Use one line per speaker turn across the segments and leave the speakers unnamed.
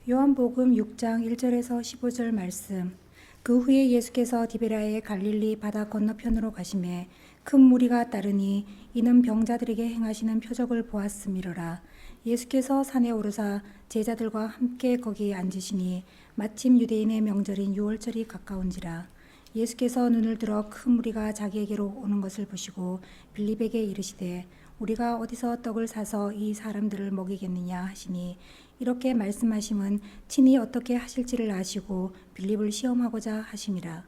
요한복음 6장 1절에서 15절 말씀. 그 후에 예수께서 디베랴의 갈릴리 바다 건너편으로 가시매 큰 무리가 따르니 이는 병자들에게 행하시는 표적을 보았음이로라. 예수께서 산에 오르사 제자들과 함께 거기에 앉으시니 마침 유대인의 명절인 유월절이 가까운지라. 예수께서 눈을 들어 큰 무리가 자기에게로 오는 것을 보시고 빌립에게 이르시되 우리가 어디서 떡을 사서 이 사람들을 먹이겠느냐 하시니 이렇게 말씀하심은 친히 어떻게 하실지를 아시고 빌립을 시험하고자 하심이라.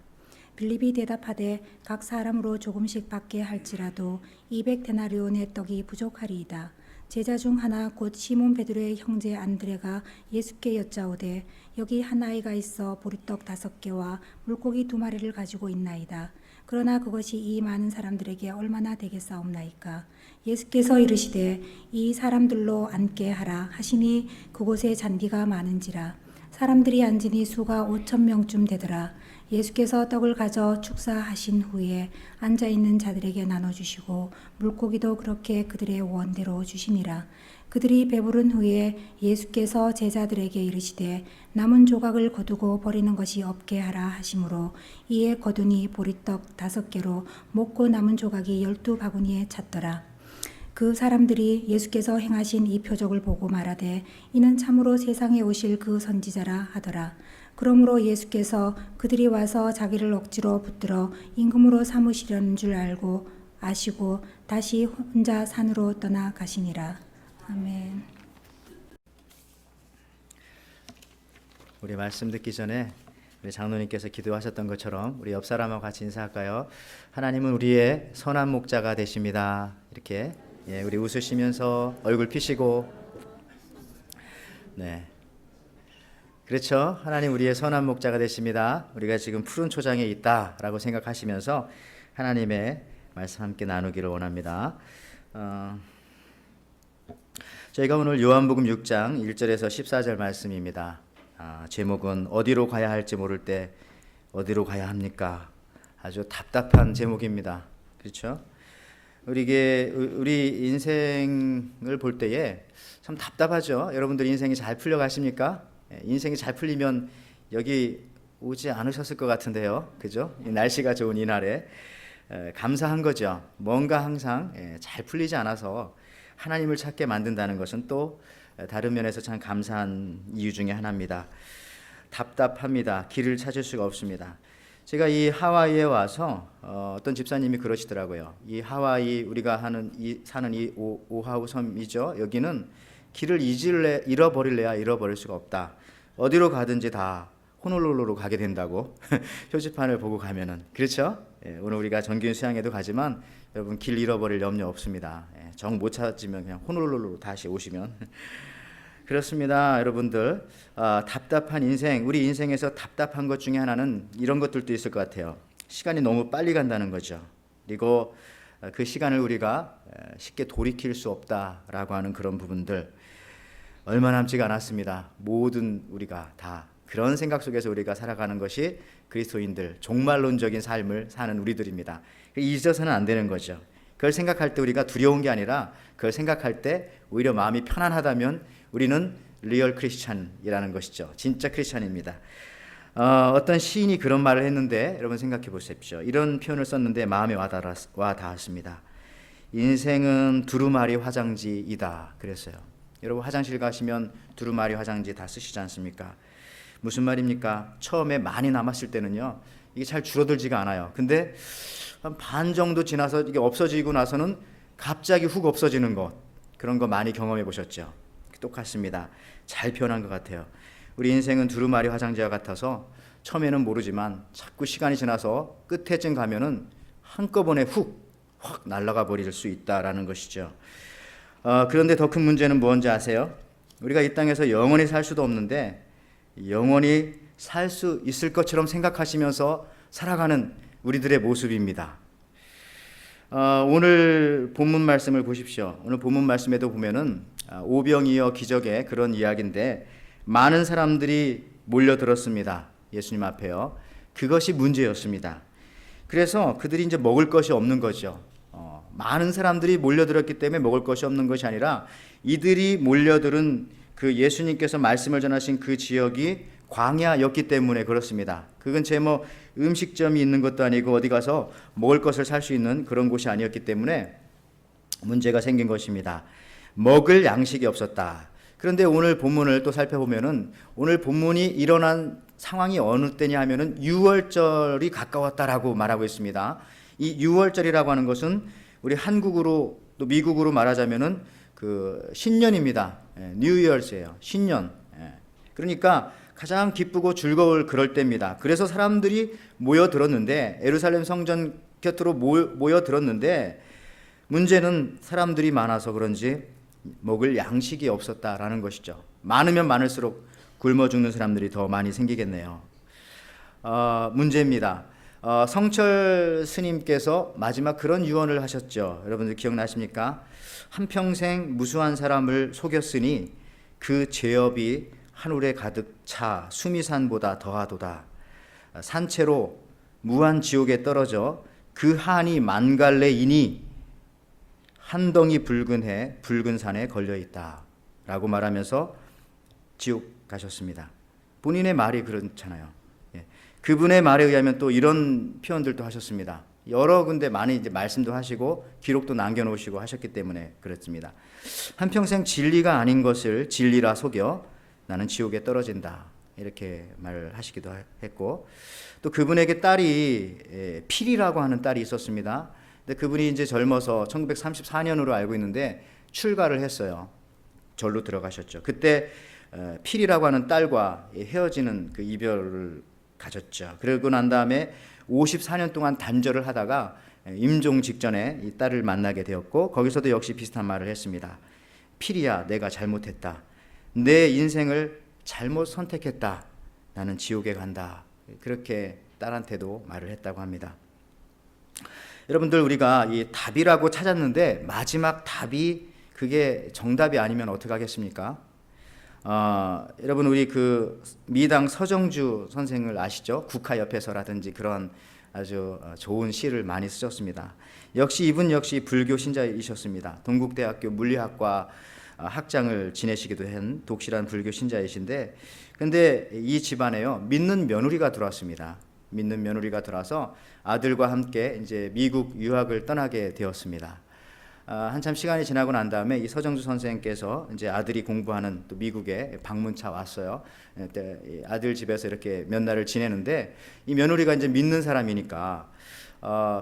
빌립이 대답하되 각 사람으로 조금씩 받게 할지라도 200데나리온의 떡이 부족하리이다. 제자 중 하나 곧 시몬 베드로의 형제 안드레가 예수께 여짜오되 여기 한 아이가 있어 보리떡 5개와 물고기 2마리를 가지고 있나이다. 그러나 그것이 이 많은 사람들에게 얼마나 되겠사옵나이까. 예수께서 이르시되 이 사람들로 앉게 하라 하시니 그곳에 잔디가 많은지라. 사람들이 앉으니 수가 5,000명쯤 되더라. 예수께서 떡을 가져 축사하신 후에 앉아있는 자들에게 나눠주시고 물고기도 그렇게 그들의 원대로 주시니라. 그들이 배부른 후에 예수께서 제자들에게 이르시되 남은 조각을 거두고 버리는 것이 없게 하라 하시므로 이에 거두니 보리떡 5개로 먹고 남은 조각이 12바구니에 찼더라. 그 사람들이 예수께서 행하신 이 표적을 보고 말하되 이는 참으로 세상에 오실 그 선지자라 하더라. 그러므로 예수께서 그들이 와서 자기를 억지로 붙들어 임금으로 삼으시려는 줄 알고 아시고 다시 혼자 산으로 떠나가시니라. 아멘.
우리 말씀 듣기 전에 우리 장로님께서 기도하셨던 것처럼 우리 옆 사람하고 같이 인사할까요? 하나님은 우리의 선한 목자가 되십니다. 이렇게 우리 웃으시면서 얼굴 피시고 그렇죠. 하나님 우리의 선한 목자가 되십니다. 우리가 지금 푸른 초장에 있다라고 생각하시면서 하나님의 말씀 함께 나누기를 원합니다. 저희가 오늘 요한복음 6장 1절에서 14절 말씀입니다. 제목은 어디로 가야 할지 모를 때 어디로 가야 합니까? 아주 답답한 제목입니다. 그렇죠? 우리 인생을 볼 때에 참 답답하죠. 여러분들 인생이 잘 풀려 가십니까? 인생이 잘 풀리면 여기 오지 않으셨을 것 같은데요. 그죠? 날씨가 좋은 이날에 감사한 거죠. 뭔가 항상 잘 풀리지 않아서 하나님을 찾게 만든다는 것은 또 다른 면에서 참 감사한 이유 중에 하나입니다. 답답합니다. 길을 찾을 수가 없습니다. 제가 이 하와이에 와서 어떤 집사님이 그러시더라고요. 이 하와이 우리가 사는 이 오하우 섬이죠. 여기는 길을 잃어버릴래야 잃어버릴 수가 없다. 어디로 가든지 다 호놀룰루로 가게 된다고 표지판을 보고 가면은 그렇죠? 오늘 우리가 정규 수양에도 가지만 여러분 길 잃어버릴 염려 없습니다. 정 못 찾으면 그냥 호놀룰루로 다시 오시면 그렇습니다. 여러분들 답답한 인생, 우리 인생에서 답답한 것 중에 하나는 이런 것들도 있을 것 같아요. 시간이 너무 빨리 간다는 거죠. 그리고 그 시간을 우리가 쉽게 돌이킬 수 없다라고 하는 그런 부분들 얼마 남지가 않았습니다. 모든 우리가 다 그런 생각 속에서 우리가 살아가는 것이 그리스도인들, 종말론적인 삶을 사는 우리들입니다. 잊어서는 안 되는 거죠. 그걸 생각할 때 우리가 두려운 게 아니라 그걸 생각할 때 오히려 마음이 편안하다면 우리는 리얼 크리스찬이라는 것이죠. 진짜 크리스찬입니다. 어떤 시인이 그런 말을 했는데 여러분 생각해 보십시오. 이런 표현을 썼는데 마음에 와닿았습니다. 인생은 두루마리 화장지이다 그랬어요. 여러분 화장실 가시면 두루마리 화장지 다 쓰시지 않습니까? 무슨 말입니까? 처음에 많이 남았을 때는요 이게 잘 줄어들지가 않아요. 근데 한 반 정도 지나서 이게 없어지고 나서는 갑자기 훅 없어지는 것, 그런 거 많이 경험해 보셨죠? 똑같습니다. 잘 표현한 것 같아요. 우리 인생은 두루마리 화장지와 같아서 처음에는 모르지만 자꾸 시간이 지나서 끝에쯤 가면은 한꺼번에 확 날아가 버릴 수 있다라는 것이죠. 그런데 더 큰 문제는 뭔지 아세요? 우리가 이 땅에서 영원히 살 수도 없는데 영원히 살 수 있을 것처럼 생각하시면서 살아가는 우리들의 모습입니다. 오늘 본문 말씀을 보십시오. 오늘 본문 말씀에도 보면은 오병이어 기적의 그런 이야기인데 많은 사람들이 몰려들었습니다. 예수님 앞에요. 그것이 문제였습니다. 그래서 그들이 이제 먹을 것이 없는 거죠. 많은 사람들이 몰려들었기 때문에 먹을 것이 없는 것이 아니라 이들이 몰려들은 그 예수님께서 말씀을 전하신 그 지역이 광야였기 때문에 그렇습니다. 그건 제 뭐 음식점이 있는 것도 아니고 어디 가서 먹을 것을 살 수 있는 그런 곳이 아니었기 때문에 문제가 생긴 것입니다. 먹을 양식이 없었다. 그런데 오늘 본문을 또 살펴보면은 오늘 본문이 일어난 상황이 어느 때냐 하면은 유월절이 가까웠다라고 말하고 있습니다. 이 유월절이라고 하는 것은 우리 한국으로 또 미국으로 말하자면은 그 신년입니다. 뉴 이어스예요. 신년. 그러니까 가장 기쁘고 즐거울 그럴 때입니다. 그래서 사람들이 모여들었는데 예루살렘 성전 곁으로 모여들었는데 문제는 사람들이 많아서 그런지 먹을 양식이 없었다라는 것이죠. 많으면 많을수록 굶어 죽는 사람들이 더 많이 생기겠네요. 문제입니다. 성철 스님께서 마지막 그런 유언을 하셨죠. 여러분들 기억나십니까? 한평생 무수한 사람을 속였으니 그 죄업이 하늘에 가득 차 수미산보다 더하도다. 산채로 무한 지옥에 떨어져 그 한이 만갈래이니 한 덩이 붉은 해 붉은 산에 걸려 있다 라고 말하면서 지옥 가셨습니다. 본인의 말이 그렇잖아요. 그분의 말에 의하면 또 이런 표현들도 하셨습니다. 여러 군데 많이 이제 말씀도 하시고 기록도 남겨놓으시고 하셨기 때문에 그렇습니다. 한평생 진리가 아닌 것을 진리라 속여 나는 지옥에 떨어진다 이렇게 말을 하시기도 했고 또 그분에게 딸이 필이라고 하는 딸이 있었습니다. 근데 그분이 이제 젊어서 1934년으로 알고 있는데 출가를 했어요. 절로 들어가셨죠. 그때 필이라고 하는 딸과 헤어지는 그 이별을 가졌죠. 그러고 난 다음에 54년 동안 단절을 하다가 임종 직전에 이 딸을 만나게 되었고 거기서도 역시 비슷한 말을 했습니다. 필이야, 내가 잘못했다. 내 인생을 잘못 선택했다. 나는 지옥에 간다. 그렇게 딸한테도 말을 했다고 합니다. 여러분들 우리가 이 답이라고 찾았는데 마지막 답이 그게 정답이 아니면 어떻게 하겠습니까? 여러분 우리 그 미당 서정주 선생을 아시죠? 국화옆에서라든지 그런 아주 좋은 시를 많이 쓰셨습니다. 역시 이분 역시 불교 신자이셨습니다. 동국대학교 물리학과 학장을 지내시기도 한 독실한 불교 신자이신데 근데 이 집안에요 믿는 며느리가 들어왔습니다. 믿는 며느리가 들어와서 아들과 함께 이제 미국 유학을 떠나게 되었습니다. 한참 시간이 지나고 난 다음에 이 서정주 선생께서 이제 아들이 공부하는 또 미국에 방문차 왔어요. 아들 집에서 이렇게 몇 날을 지내는데 이 며느리가 이제 믿는 사람이니까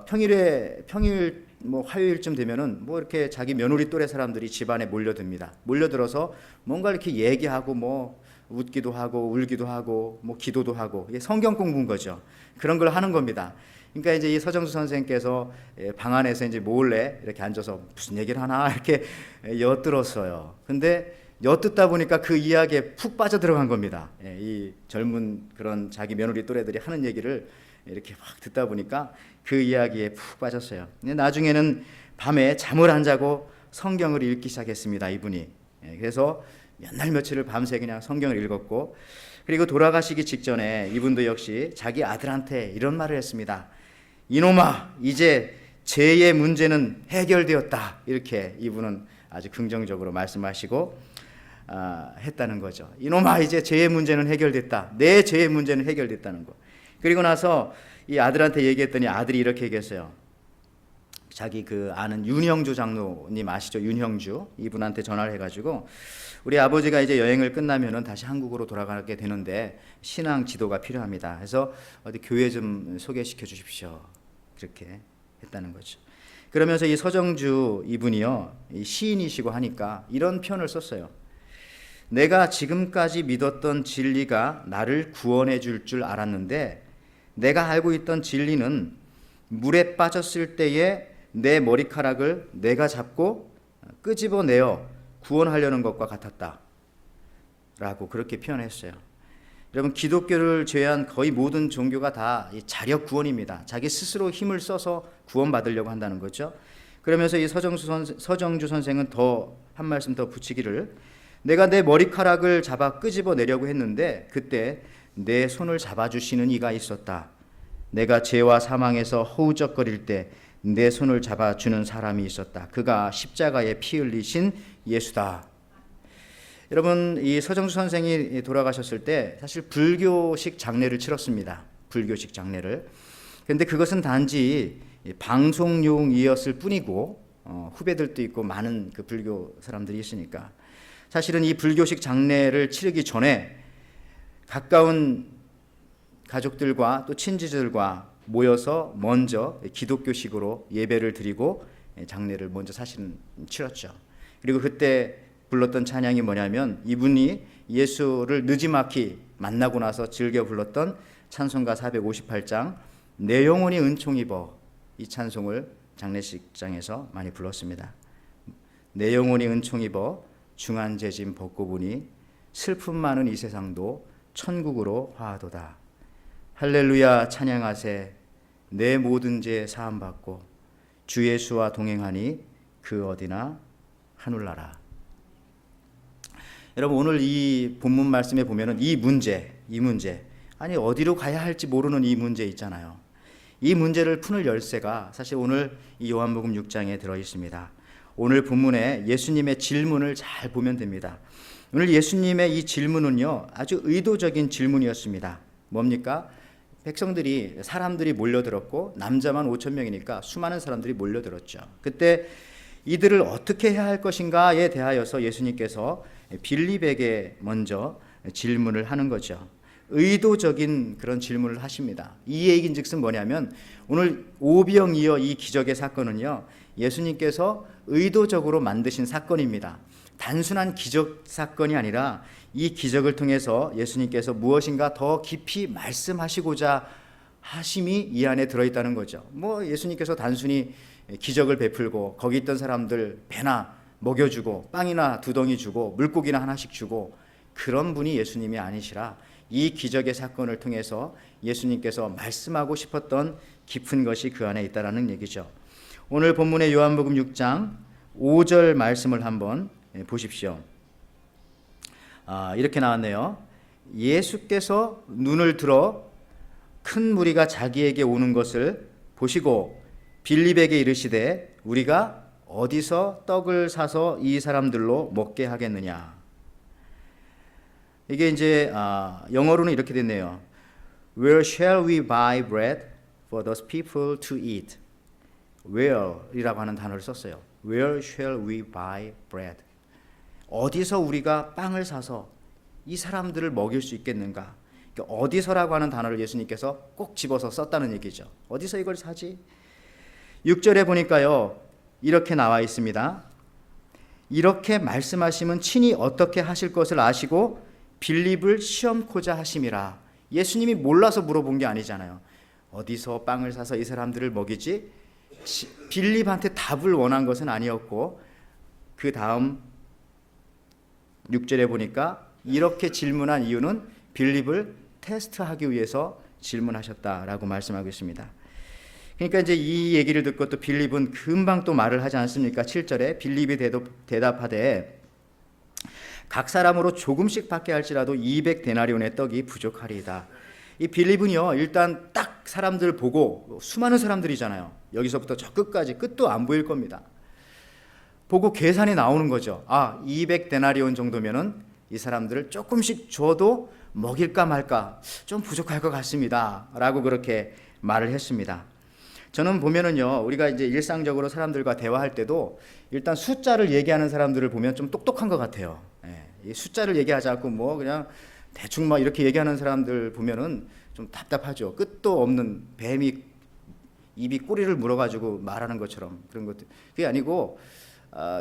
평일 뭐 화요일쯤 되면은 뭐 이렇게 자기 며느리 또래 사람들이 집안에 몰려듭니다. 몰려들어서 뭔가 이렇게 얘기하고 뭐 웃기도 하고 울기도 하고 뭐 기도도 하고 이게 성경 공부인 거죠. 그런 걸 하는 겁니다. 그러니까 이제 이 서정수 선생께서 방 안에서 이제 몰래 이렇게 앉아서 무슨 얘기를 하나 이렇게 엿들었어요. 근데 엿듣다 보니까 그 이야기에 푹 빠져 들어간 겁니다. 이 젊은 그런 자기 며느리 또래들이 하는 얘기를 이렇게 확 듣다 보니까 그 이야기에 푹 빠졌어요. 근데 나중에는 밤에 잠을 안 자고 성경을 읽기 시작했습니다. 이분이. 그래서 몇 날 며칠을 밤새 그냥 성경을 읽었고 그리고 돌아가시기 직전에 이분도 역시 자기 아들한테 이런 말을 했습니다. 이놈아, 이제 죄의 문제는 해결되었다. 이렇게 이분은 아주 긍정적으로 말씀하시고 했다는 거죠. 이놈아, 이제 죄의 문제는 해결됐다. 내 죄의 문제는 해결됐다는 거. 그리고 나서 이 아들한테 얘기했더니 아들이 이렇게 얘기했어요. 자기 그 아는 윤형주 장로님 아시죠? 윤형주 이분한테 전화를 해가지고 우리 아버지가 이제 여행을 끝나면은 다시 한국으로 돌아가게 되는데 신앙 지도가 필요합니다. 그래서 어디 교회 좀 소개시켜 주십시오. 그렇게 했다는 거죠. 그러면서 이 서정주 이분이요 이 시인이시고 하니까 이런 표현을 썼어요. 내가 지금까지 믿었던 진리가 나를 구원해 줄 줄 알았는데 내가 알고 있던 진리는 물에 빠졌을 때에 내 머리카락을 내가 잡고 끄집어내어 구원하려는 것과 같았다 라고 그렇게 표현했어요. 여러분 기독교를 제외한 거의 모든 종교가 다 자력 구원입니다. 자기 스스로 힘을 써서 구원받으려고 한다는 거죠. 그러면서 이 서정주 선생은 더 한 말씀 더 붙이기를 내가 내 머리카락을 잡아 끄집어내려고 했는데 그때 내 손을 잡아주시는 이가 있었다. 내가 죄와 사망에서 허우적거릴 때 내 손을 잡아주는 사람이 있었다. 그가 십자가에 피 흘리신 예수다. 여러분, 이 서정수 선생이 돌아가셨을 때 사실 불교식 장례를 치렀습니다. 불교식 장례를. 그런데 그것은 단지 방송용이었을 뿐이고 후배들도 있고 많은 그 불교 사람들이 있으니까 사실은 이 불교식 장례를 치르기 전에 가까운 가족들과 또 친지들과 모여서 먼저 기독교식으로 예배를 드리고 장례를 먼저 사실은 치렀죠. 그리고 그때 불렀던 찬양이 뭐냐면 이분이 예수를 느지막이 만나고 나서 즐겨 불렀던 찬송가 458장 내 영혼이 은총 입어, 이 찬송을 장례식장에서 많이 불렀습니다. 내 영혼이 은총 입어 중한 재짐 벗고 보니 슬픔 많은 이 세상도 천국으로 화하도다. 할렐루야 찬양하세 내 모든 죄 사함 받고 주 예수와 동행하니 그 어디나 하늘나라. 여러분, 오늘 이 본문 말씀에 보면은 이 문제, 아니 어디로 가야 할지 모르는 이 문제 있잖아요. 이 문제를 푸는 열쇠가 사실 오늘 이 요한복음 6장에 들어 있습니다. 오늘 본문에 예수님의 질문을 잘 보면 됩니다. 오늘 예수님의 이 질문은요, 아주 의도적인 질문이었습니다. 뭡니까? 사람들이 몰려들었고 남자만 5,000명이니까 수많은 사람들이 몰려들었죠. 그때 이들을 어떻게 해야 할 것인가에 대하여서 예수님께서 빌립에게 먼저 질문을 하는 거죠. 의도적인 그런 질문을 하십니다. 이 얘기인즉슨 뭐냐면 오늘 오병이어 이 기적의 사건은요, 예수님께서 의도적으로 만드신 사건입니다. 단순한 기적 사건이 아니라 이 기적을 통해서 예수님께서 무엇인가 더 깊이 말씀하시고자 하심이 이 안에 들어있다는 거죠. 예수님께서 단순히 기적을 베풀고 거기 있던 사람들 배나 먹여주고 빵이나 2덩이 주고 물고기나 하나씩 주고 그런 분이 예수님이 아니시라 이 기적의 사건을 통해서 예수님께서 말씀하고 싶었던 깊은 것이 그 안에 있다라는 얘기죠. 오늘 본문의 요한복음 6장 5절 말씀을 한번 보십시오. 이렇게 나왔네요. 예수께서 눈을 들어 큰 무리가 자기에게 오는 것을 보시고 빌립에게 이르시되 우리가 어디서 떡을 사서 이 사람들로 먹게 하겠느냐. 이게 이제 영어로는 이렇게 됐네요. Where shall we buy bread for those people to eat? Where이라고 하는 단어를 썼어요. Where shall we buy bread? 어디서 우리가 빵을 사서 이 사람들을 먹일 수 있겠는가? 어디서라고 하는 단어를 예수님께서 꼭 집어서 썼다는 얘기죠. 어디서 이걸 사지? 6절에 보니까요, 이렇게 나와 있습니다. 이렇게 말씀하시면 친히 어떻게 하실 것을 아시고 빌립을 시험코자 하심이라. 예수님이 몰라서 물어본 게 아니잖아요. 어디서 빵을 사서 이 사람들을 먹이지? 빌립한테 답을 원한 것은 아니었고, 그 다음 6절에 보니까 이렇게 질문한 이유는 빌립을 테스트하기 위해서 질문하셨다라고 말씀하고 있습니다. 그러니까 이제 이 얘기를 듣고 또 빌립은 금방 또 말을 하지 않습니까? 7절에 빌립이 대답하되 각 사람으로 조금씩 받게 할지라도 200데나리온의 떡이 부족하리이다. 이 빌립은요, 일단 딱 사람들 보고, 수많은 사람들이잖아요. 여기서부터 저 끝까지 끝도 안 보일 겁니다. 보고 계산이 나오는 거죠. 200데나리온 정도면은 이 사람들을 조금씩 줘도 먹일까 말까 좀 부족할 것 같습니다. 라고 그렇게 말을 했습니다. 저는 보면은요, 우리가 이제 일상적으로 사람들과 대화할 때도 일단 숫자를 얘기하는 사람들을 보면 좀 똑똑한 것 같아요. 이 숫자를 얘기하지 않고 그냥 대충 이렇게 얘기하는 사람들 보면은 좀 답답하죠. 끝도 없는 뱀이 입이 꼬리를 물어가지고 말하는 것처럼 그런 것들. 그게 아니고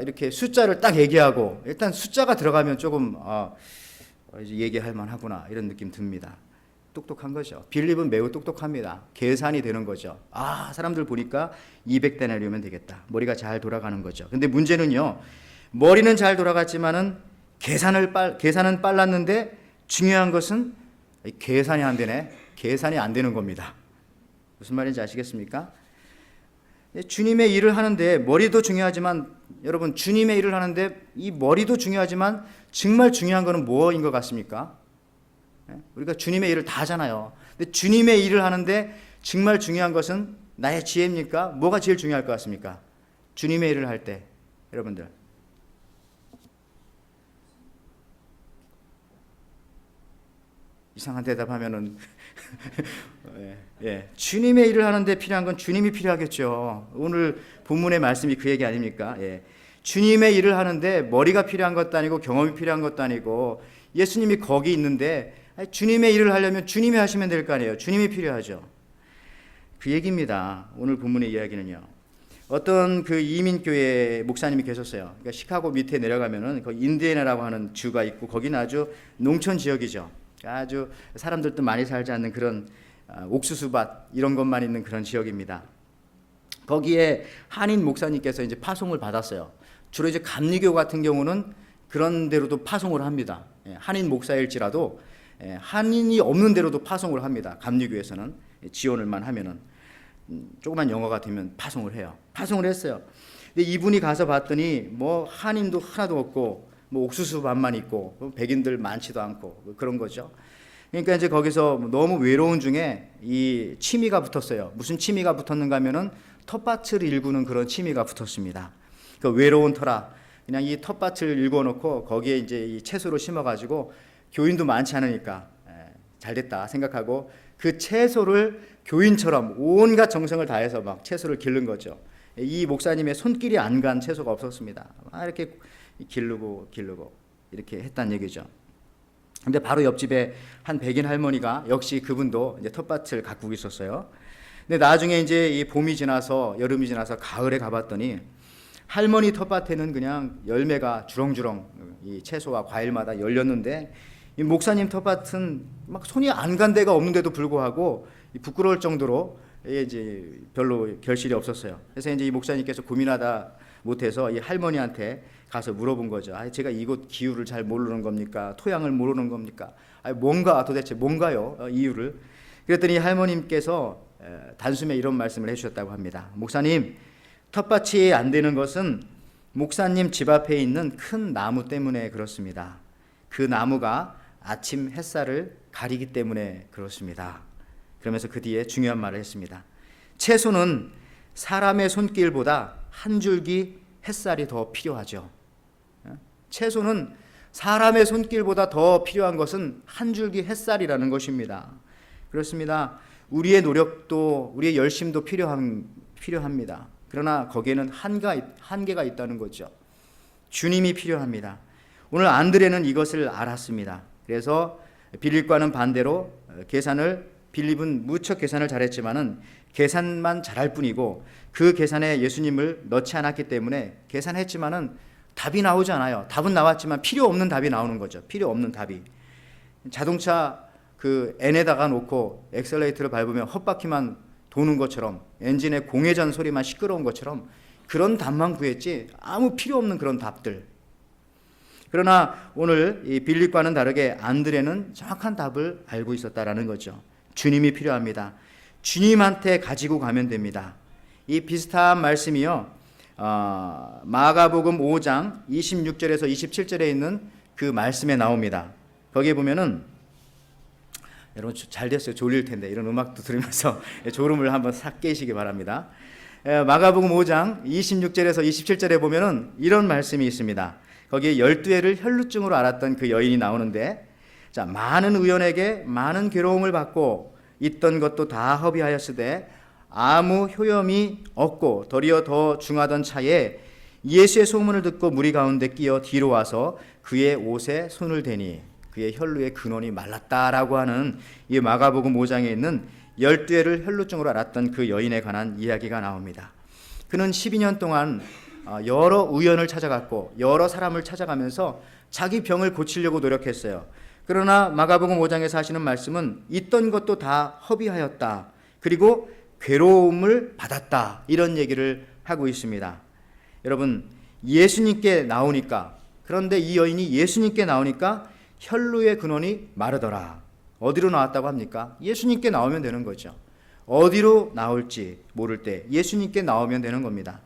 이렇게 숫자를 딱 얘기하고 일단 숫자가 들어가면 조금 이제 얘기할 만하구나 이런 느낌 듭니다. 똑똑한 거죠. 빌립은 매우 똑똑합니다. 계산이 되는 거죠. 사람들 보니까 200데나리오면 되겠다. 머리가 잘 돌아가는 거죠. 근데 문제는요, 머리는 잘 돌아갔지만은 계산은 빨랐는데 중요한 것은 계산이 안 되네. 계산이 안 되는 겁니다. 무슨 말인지 아시겠습니까? 주님의 일을 하는데 머리도 중요하지만, 여러분, 주님의 일을 하는데 이 머리도 중요하지만 정말 중요한 것은 뭐인 것 같습니까? 우리가 주님의 일을 다 하잖아요. 근데 주님의 일을 하는데 정말 중요한 것은 나의 지혜입니까? 뭐가 제일 중요할 것 같습니까? 주님의 일을 할 때, 여러분들, 이상한 대답하면은 주님의 일을 하는데 필요한 건 주님이 필요하겠죠. 오늘 본문의 말씀이 그 얘기 아닙니까? 주님의 일을 하는데 머리가 필요한 것도 아니고 경험이 필요한 것도 아니고 예수님이 거기 있는데 주님의 일을 하려면 주님이 하시면 될 거 아니에요. 주님이 필요하죠. 그 얘기입니다. 오늘 본문의 이야기는요. 어떤 그 이민교회 목사님이 계셨어요. 그러니까 시카고 밑에 내려가면은 그 인디애나라고 하는 주가 있고 거기는 아주 농촌 지역이죠. 아주 사람들도 많이 살지 않는 그런 옥수수밭 이런 것만 있는 그런 지역입니다. 거기에 한인 목사님께서 이제 파송을 받았어요. 주로 이제 감리교 같은 경우는 그런 데로도 파송을 합니다. 한인 목사일지라도 한인이 없는 데로도 파송을 합니다. 감리교에서는 지원을만 하면은 조그만 영어가 되면 파송을 해요. 파송을 했어요. 근데 이분이 가서 봤더니 뭐 한인도 하나도 없고 뭐 옥수수밭만 있고 백인들 많지도 않고 그런 거죠. 그러니까 이제 거기서 너무 외로운 중에 이 취미가 붙었어요. 무슨 취미가 붙었는가 하면은 텃밭을 일구는 그런 취미가 붙었습니다. 그 외로운 터라 그냥 이 텃밭을 일궈놓고 거기에 이제 이 채소를 심어가지고 교인도 많지 않으니까 잘 됐다 생각하고 그 채소를 교인처럼 온갖 정성을 다해서 막 채소를 기른 거죠. 이 목사님의 손길이 안 간 채소가 없었습니다. 이렇게 기르고 이렇게 했단 얘기죠. 근데 바로 옆집에 한 백인 할머니가 역시 그분도 이제 텃밭을 가꾸고 있었어요. 근데 나중에 이제 이 봄이 지나서 여름이 지나서 가을에 가봤더니 할머니 텃밭에는 그냥 열매가 주렁주렁 이 채소와 과일마다 열렸는데 이 목사님 텃밭은 막 손이 안 간 데가 없는데도 불구하고 부끄러울 정도로 이제 별로 결실이 없었어요. 그래서 이제 이 목사님께서 고민하다 못해서 이 할머니한테 가서 물어본 거죠. 제가 이곳 기후를 잘 모르는 겁니까? 토양을 모르는 겁니까? 도대체 뭔가요? 이유를. 그랬더니 할머님께서 단숨에 이런 말씀을 해주셨다고 합니다. 목사님, 텃밭이 안 되는 것은 목사님 집 앞에 있는 큰 나무 때문에 그렇습니다. 그 나무가 아침 햇살을 가리기 때문에 그렇습니다. 그러면서 그 뒤에 중요한 말을 했습니다. 채소는 사람의 손길보다 한 줄기 햇살이 더 필요하죠. 채소는 사람의 손길보다 더 필요한 것은 한 줄기 햇살이라는 것입니다. 그렇습니다. 우리의 노력도 우리의 열심도 필요합니다. 그러나 거기에는 한계가 있다는 거죠. 주님이 필요합니다. 오늘 안드레는 이것을 알았습니다. 그래서 빌립과는 반대로 빌립은 무척 계산을 잘했지만은 계산만 잘할 뿐이고 그 계산에 예수님을 넣지 않았기 때문에 계산했지만은 답이 나오지 않아요. 답은 나왔지만 필요 없는 답이 나오는 거죠. 필요 없는 답이. 자동차 그 N에다가 놓고 엑셀레이터를 밟으면 헛바퀴만 도는 것처럼 엔진의 공회전 소리만 시끄러운 것처럼 그런 답만 구했지 아무 필요 없는 그런 답들. 그러나 오늘 이 빌립과는 다르게 안드레는 정확한 답을 알고 있었다라는 거죠. 주님이 필요합니다. 주님한테 가지고 가면 됩니다. 이 비슷한 말씀이요. 마가복음 5장 26절에서 27절에 있는 그 말씀에 나옵니다. 거기에 보면은 여러분 잘 됐어요. 졸릴 텐데 이런 음악도 들으면서 졸음을 한번 싹 깨시기 바랍니다. 마가복음 5장 26절에서 27절에 보면은 이런 말씀이 있습니다. 거기에 12해를 혈루증으로 앓았던 그 여인이 나오는데 자, 많은 의원에게 많은 괴로움을 받고 있던 것도 다 허비하였으되 아무 효염이 없고 도리어 더 중하던 차에 예수의 소문을 듣고 무리 가운데 끼어 뒤로 와서 그의 옷에 손을 대니 그의 혈루의 근원이 말랐다라고 하는 이 마가복음 5장에 있는 12해를 혈루증으로 앓았던 그 여인에 관한 이야기가 나옵니다. 그는 12년 동안 여러 의원을 찾아갔고 여러 사람을 찾아가면서 자기 병을 고치려고 노력했어요. 그러나 마가복음 5장에서 하시는 말씀은 있던 것도 다 허비하였다. 그리고 괴로움을 받았다. 이런 얘기를 하고 있습니다. 여러분, 예수님께 나오니까, 그런데 이 여인이 예수님께 나오니까 혈루의 근원이 마르더라. 어디로 나왔다고 합니까? 예수님께 나오면 되는 거죠. 어디로 나올지 모를 때 예수님께 나오면 되는 겁니다.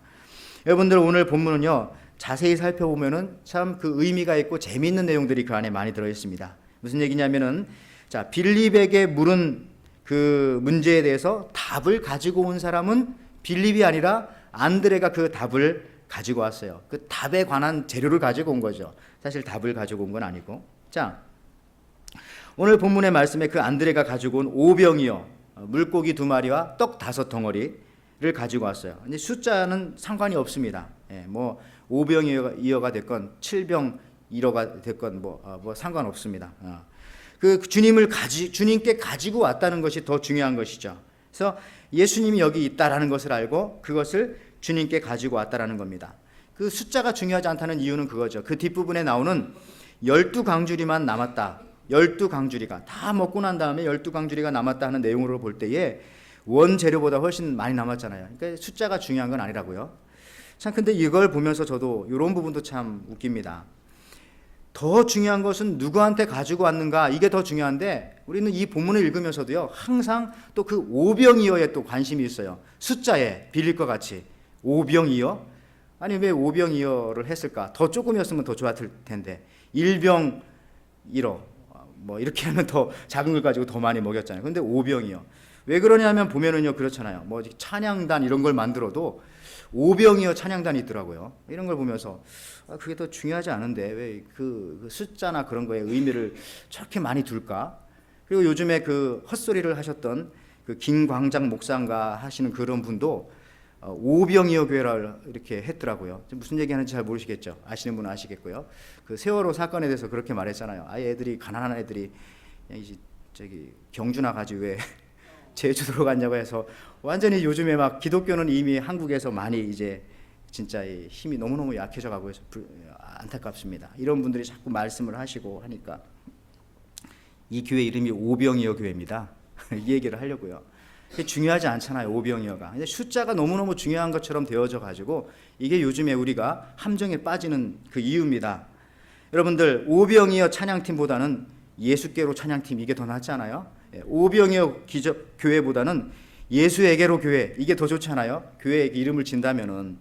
여러분들 오늘 본문은요, 자세히 살펴보면은 참 그 의미가 있고 재미있는 내용들이 그 안에 많이 들어 있습니다. 무슨 얘기냐면은 자, 빌립에게 물은 그 문제에 대해서 답을 가지고 온 사람은 빌립이 아니라 안드레가 그 답을 가지고 왔어요. 그 답에 관한 재료를 가지고 온 거죠. 사실 답을 가지고 온 건 아니고. 자, 오늘 본문의 말씀에 그 안드레가 가지고 온 오병이어 물고기 2마리와 떡 5덩어리를 가지고 왔어요. 근데 숫자는 상관이 없습니다. 뭐 5병이어가 됐건 7병이어가 됐건 뭐 상관없습니다. 그 주님께 가지고 왔다는 것이 더 중요한 것이죠. 그래서 예수님이 여기 있다라는 것을 알고 그것을 주님께 가지고 왔다라는 겁니다. 그 숫자가 중요하지 않다는 이유는 그거죠. 그 뒷부분에 나오는 12강주리만 남았다. 12강주리가 다 먹고 난 다음에 12강주리가 남았다 하는 내용으로 볼 때에 원재료보다 훨씬 많이 남았잖아요. 그러니까 숫자가 중요한 건 아니라고요. 참 근데 이걸 보면서 저도 이런 부분도 참 웃깁니다. 더 중요한 것은 누구한테 가지고 왔는가, 이게 더 중요한데 우리는 이 본문을 읽으면서도요 항상 또 그 오병이어에 또 관심이 있어요. 숫자에 빌릴 것 같이. 오병이어? 아니 왜 오병이어를 했을까? 더 조금이었으면 더 좋았을 텐데 1병1어 뭐 이렇게 하면 더 작은 걸 가지고 더 많이 먹였잖아요. 근데 오병이어 왜 그러냐면 보면은요 그렇잖아요. 뭐 찬양단 이런 걸 만들어도 오병이어 찬양단이 있더라고요. 이런 걸 보면서 그게 더 중요하지 않은데 왜 그 숫자나 그런 거에 의미를 저렇게 많이 둘까? 그리고 요즘에 그 헛소리를 하셨던 그 김광장 목사인가 하시는 그런 분도 오병이어 교회를 이렇게 했더라고요. 무슨 얘기하는지 잘 모르시겠죠. 아시는 분은 아시겠고요. 그 세월호 사건에 대해서 그렇게 말했잖아요. 아예 애들이 가난한 애들이 그냥 저기 경주나 가지 왜 제주도로 갔냐고 해서 완전히 요즘에 막 기독교는 이미 한국에서 많이 이제 진짜 힘이 너무너무 약해져 가고 해서 안타깝습니다. 이런 분들이 자꾸 말씀을 하시고 하니까 이 교회 이름이 오병이어 교회입니다. 이 얘기를 하려고요. 중요하지 않잖아요. 오병이어가. 근데 숫자가 너무너무 중요한 것처럼 되어져 가지고 이게 요즘에 우리가 함정에 빠지는 그 이유입니다. 여러분들 오병이어 찬양팀보다는 예수께로 찬양팀 이게 더 낫지 않아요? 오병이어 교회보다는 예수에게로 교회 이게 더 좋잖아요. 교회에 이름을 진다면은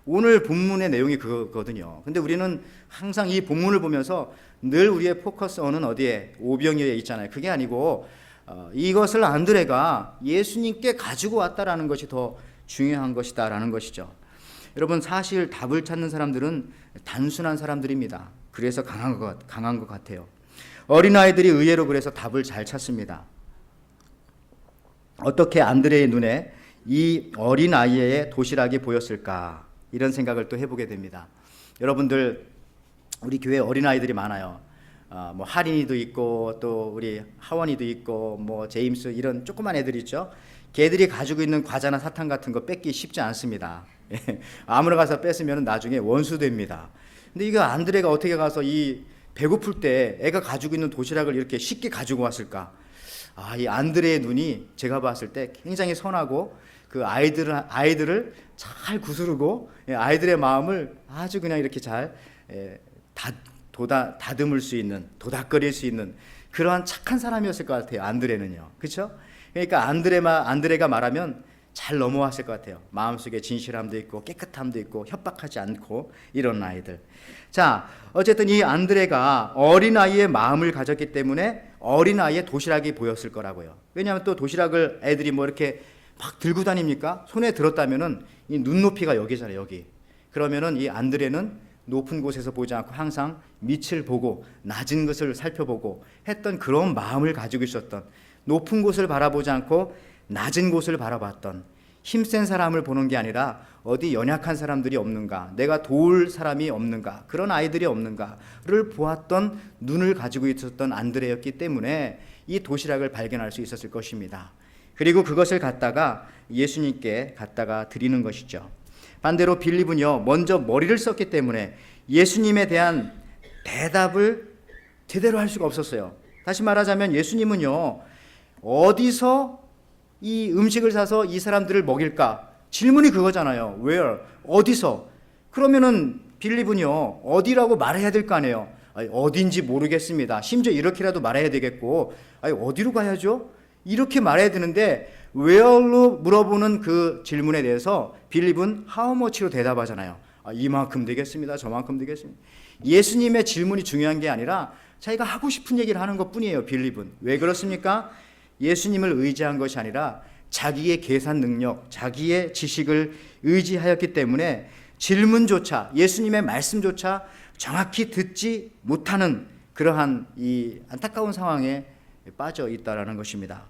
오늘 본문의 내용이 그거거든요. 근데 우리는 항상 이 본문을 보면서 늘 우리의 포커스는 어디에? 오병이어에 있잖아요. 그게 아니고 이것을 안드레가 예수님께 가지고 왔다라는 것이 더 중요한 것이다라는 것이죠. 여러분 사실 답을 찾는 사람들은 단순한 사람들입니다. 그래서 강한 것 같아요. 어린아이들이 의외로 그래서 답을 잘 찾습니다. 어떻게 안드레의 눈에 이 어린아이의 도시락이 보였을까? 이런 생각을 또 해보게 됩니다. 여러분들 우리 교회 어린아이들이 많아요. 뭐 하린이도 있고 또 우리 하원이도 있고 뭐 제임스 이런 조그만 애들 있죠. 걔들이 가지고 있는 과자나 사탕 같은 거 뺏기 쉽지 않습니다. 아무나 가서 뺏으면 나중에 원수 됩니다. 근데 이거 안드레가 어떻게 가서 이 배고플 때 애가 가지고 있는 도시락을 이렇게 쉽게 가지고 왔을까? 이 안드레의 눈이 제가 봤을 때 굉장히 선하고 그 아이들을 잘 구스르고 아이들의 마음을 아주 그냥 이렇게 잘 다듬을 수 있는, 도닥거릴 수 있는 그러한 착한 사람이었을 것 같아요. 안드레는요. 그렇죠? 그러니까 안드레가 말하면 잘 넘어왔을 것 같아요. 마음속에 진실함도 있고 깨끗함도 있고 협박하지 않고 이런 아이들. 자, 어쨌든 이 안드레가 어린아이의 마음을 가졌기 때문에 어린아이의 도시락이 보였을 거라고요. 왜냐하면 또 도시락을 애들이 뭐 이렇게 막 들고 다닙니까? 손에 들었다면은 이 눈높이가 여기잖아요. 여기. 그러면은 이 안드레는 높은 곳에서 보지 않고 항상 밑을 보고 낮은 것을 살펴보고 했던 그런 마음을 가지고 있었던, 높은 곳을 바라보지 않고 낮은 곳을 바라봤던, 힘센 사람을 보는 게 아니라 어디 연약한 사람들이 없는가, 내가 도울 사람이 없는가, 그런 아이들이 없는가를 보았던 눈을 가지고 있었던 안드레였기 때문에 이 도시락을 발견할 수 있었을 것입니다. 그리고 그것을 갖다가 예수님께 갖다가 드리는 것이죠. 반대로 빌립은요, 먼저 머리를 썼기 때문에 예수님에 대한 대답을 제대로 할 수가 없었어요. 다시 말하자면 예수님은요, 어디서 이 음식을 사서 이 사람들을 먹일까? 질문이 그거잖아요. Where? 어디서? 그러면은 빌립은요, 어디라고 말해야 될 거 아니에요. 어딘지 모르겠습니다. 심지어 이렇게라도 말해야 되겠고, 어디로 가야죠? 이렇게 말해야 되는데 where로 물어보는 그 질문에 대해서 빌립은 how much로 대답하잖아요. 이만큼 되겠습니다. 저만큼 되겠습니다. 예수님의 질문이 중요한 게 아니라 자기가 하고 싶은 얘기를 하는 것뿐이에요. 빌립은. 왜 그렇습니까? 예수님을 의지한 것이 아니라 자기의 계산 능력, 자기의 지식을 의지하였기 때문에 질문조차, 예수님의 말씀조차 정확히 듣지 못하는 그러한 이 안타까운 상황에 빠져 있다라는 것입니다.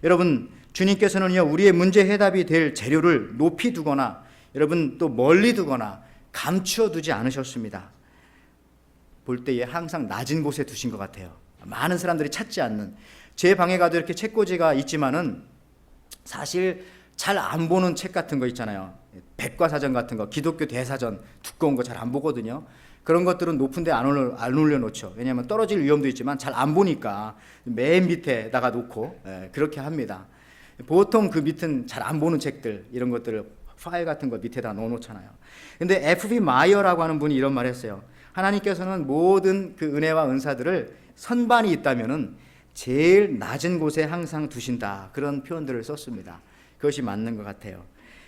여러분, 주님께서는요, 우리의 문제 해답이 될 재료를 높이 두거나 여러분 또 멀리 두거나 감추어 두지 않으셨습니다. 볼 때에 항상 낮은 곳에 두신 것 같아요. 많은 사람들이 찾지 않는, 제 방에 가도 이렇게 책꽂이가 있지만은 사실 잘 안 보는 책 같은 거 있잖아요. 백과사전 같은 거, 기독교 대사전 두꺼운 거 잘 안 보거든요. 그런 것들은 높은 데 안 올려놓죠. 왜냐하면 떨어질 위험도 있지만 잘 안 보니까 맨 밑에다가 놓고 그렇게 합니다. 보통 그 밑은 잘 안 보는 책들, 이런 것들을 파일 같은 거 밑에다 넣어놓잖아요. 근데 F.B. 마이어라고 하는 분이 이런 말 했어요. 하나님께서는 모든 그 은혜와 은사들을 선반이 있다면은 제일 낮은 곳에 항상 두신다, 그런 표현들을 썼습니다. 그것이 맞는 것 같아요.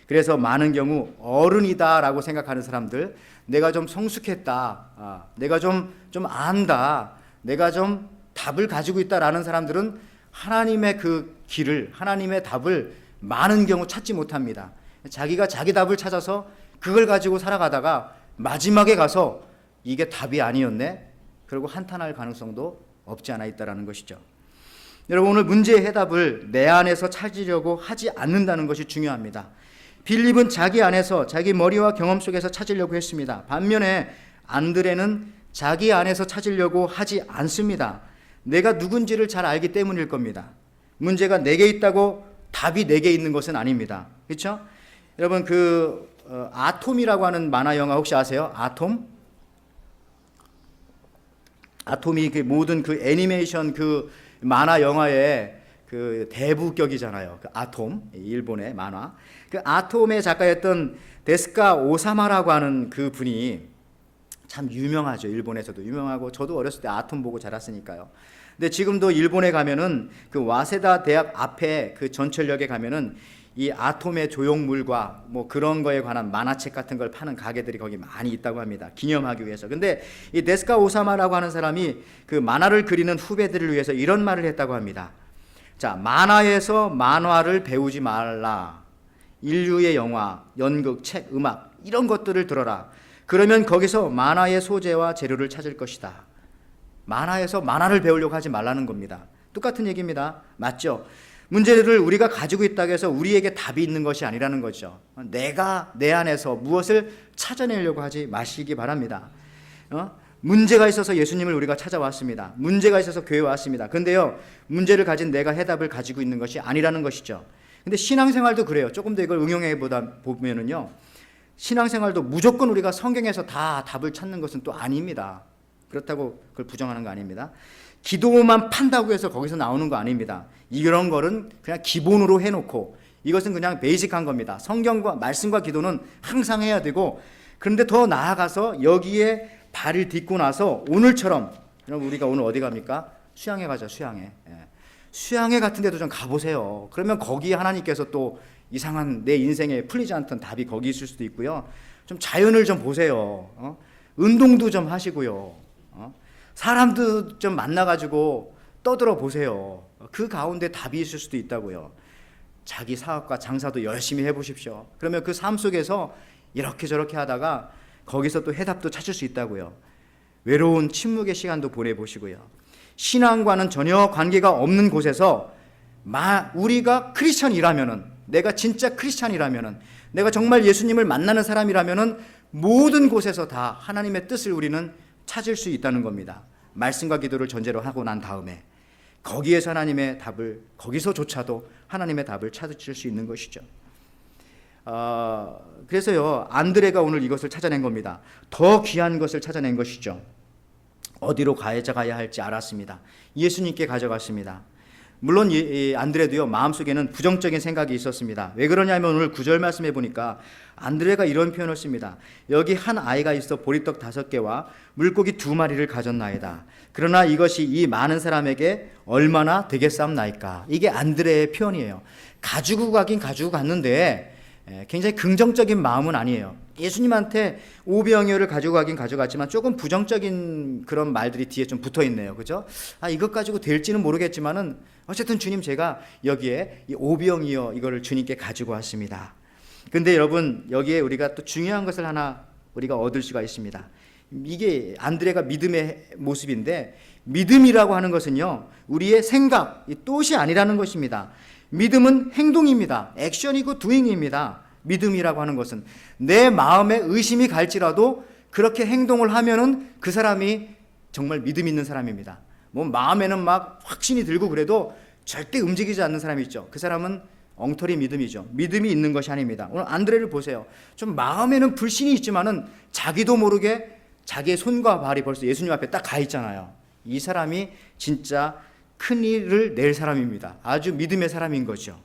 그래서 많은 경우 어른이다라고 생각하는 사람들, 내가 좀 성숙했다, 내가 좀 안다, 내가 좀 답을 가지고 있다라는 사람들은 하나님의 그 길을, 하나님의 답을 많은 경우 찾지 못합니다. 자기가 자기 답을 찾아서 그걸 가지고 살아가다가 마지막에 가서 이게 답이 아니었네, 그리고 한탄할 가능성도 없지 않아 있다라는 것이죠. 여러분, 오늘 문제의 해답을 내 안에서 찾으려고 하지 않는다는 것이 중요합니다. 빌립은 자기 안에서, 자기 머리와 경험 속에서 찾으려고 했습니다. 반면에 안드레는 자기 안에서 찾으려고 하지 않습니다. 내가 누군지를 잘 알기 때문일 겁니다. 문제가 내게 있다고 답이 내게 있는 것은 아닙니다. 그렇죠? 여러분, 아톰이라고 하는 만화 영화 혹시 아세요? 아톰이 그 모든 그 애니메이션 그 만화 영화의 그 대부격이잖아요. 그 아톰, 일본의 만화. 그 아톰의 작가였던 데스카 오사마라고 하는 그 분이 참 유명하죠. 일본에서도 유명하고, 저도 어렸을 때 아톰 보고 자랐으니까요. 근데 지금도 일본에 가면은 그 와세다 대학 앞에 그 전철역에 가면은 이 아톰의 조형물과 뭐 그런 거에 관한 만화책 같은 걸 파는 가게들이 거기 많이 있다고 합니다. 기념하기 위해서. 근데 이 데스카 오사마라고 하는 사람이 그 만화를 그리는 후배들을 위해서 이런 말을 했다고 합니다. 자, 만화에서 만화를 배우지 말라. 인류의 영화, 연극, 책, 음악 이런 것들을 들어라. 그러면 거기서 만화의 소재와 재료를 찾을 것이다. 만화에서 만화를 배우려고 하지 말라는 겁니다. 똑같은 얘기입니다. 맞죠? 문제를 우리가 가지고 있다고 해서 우리에게 답이 있는 것이 아니라는 거죠. 내가 내 안에서 무엇을 찾아내려고 하지 마시기 바랍니다. 문제가 있어서 예수님을 우리가 찾아왔습니다. 문제가 있어서 교회에 왔습니다. 근데요, 문제를 가진 내가 해답을 가지고 있는 것이 아니라는 것이죠. 근데 신앙생활도 그래요. 조금 더 이걸 응용해 보면은요, 신앙생활도 무조건 우리가 성경에서 다 답을 찾는 것은 또 아닙니다. 그렇다고 그걸 부정하는 거 아닙니다. 기도만 판다고 해서 거기서 나오는 거 아닙니다. 이런 거는 그냥 기본으로 해놓고, 이것은 그냥 베이직한 겁니다. 성경과 말씀과 기도는 항상 해야 되고, 그런데 더 나아가서 여기에 발을 딛고 나서 오늘처럼, 여러분 우리가 오늘 어디 갑니까? 수양회 가죠. 수양회. 수양회 같은 데도 좀 가보세요. 그러면 거기에 하나님께서 또 이상한 내 인생에 풀리지 않던 답이 거기 있을 수도 있고요. 좀 자연을 좀 보세요. 운동도 좀 하시고요. 사람도 좀 만나가지고 떠들어 보세요. 그 가운데 답이 있을 수도 있다고요. 자기 사업과 장사도 열심히 해보십시오. 그러면 그 삶 속에서 이렇게 저렇게 하다가 거기서 또 해답도 찾을 수 있다고요. 외로운 침묵의 시간도 보내보시고요. 신앙과는 전혀 관계가 없는 곳에서 우리가 크리스천이라면은, 내가 진짜 크리스천이라면은, 내가 정말 예수님을 만나는 사람이라면은 모든 곳에서 다 하나님의 뜻을 우리는 찾을 수 있다는 겁니다. 말씀과 기도를 전제로 하고 난 다음에 거기에서 하나님의 답을, 거기서조차도 하나님의 답을 찾을 수 있는 것이죠. 그래서요, 안드레가 오늘 이것을 찾아낸 겁니다. 더 귀한 것을 찾아낸 것이죠. 어디로 가져가야 할지 알았습니다. 예수님께 가져갔습니다. 물론 안드레도요, 마음속에는 부정적인 생각이 있었습니다. 왜 그러냐면 오늘 9절 말씀해 보니까 안드레가 이런 표현을 씁니다. 여기 한 아이가 있어 보리떡 5개와 물고기 2마리를 가졌나이다. 그러나 이것이 이 많은 사람에게 얼마나 되겠사옵나이까. 이게 안드레의 표현이에요. 가지고 가긴 가지고 갔는데 굉장히 긍정적인 마음은 아니에요. 예수님한테 오병이어를 가지고 가긴 가져갔지만 조금 부정적인 그런 말들이 뒤에 좀 붙어 있네요. 그죠? 이것 가지고 될지는 모르겠지만은 어쨌든 주님, 제가 여기에 이 오병이어 이거를 주님께 가지고 왔습니다. 근데 여러분, 여기에 우리가 또 중요한 것을 하나 우리가 얻을 수가 있습니다. 이게 안드레가 믿음의 모습인데, 믿음이라고 하는 것은요, 우리의 생각, 이 돛이 아니라는 것입니다. 믿음은 행동입니다. 액션이고 두잉입니다. 믿음이라고 하는 것은 내 마음에 의심이 갈지라도 그렇게 행동을 하면은 그 사람이 정말 믿음 있는 사람입니다. 뭐 마음에는 막 확신이 들고 그래도 절대 움직이지 않는 사람이 있죠. 그 사람은 엉터리 믿음이죠. 믿음이 있는 것이 아닙니다. 오늘 안드레를 보세요. 좀 마음에는 불신이 있지만은 자기도 모르게 자기의 손과 발이 벌써 예수님 앞에 딱 가 있잖아요. 이 사람이 진짜 큰 일을 낼 사람입니다. 아주 믿음의 사람인 거죠.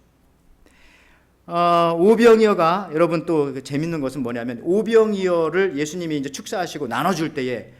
오병이어가, 여러분 또 재밌는 것은 뭐냐면, 오병이어를 예수님이 이제 축사하시고 나눠줄 때에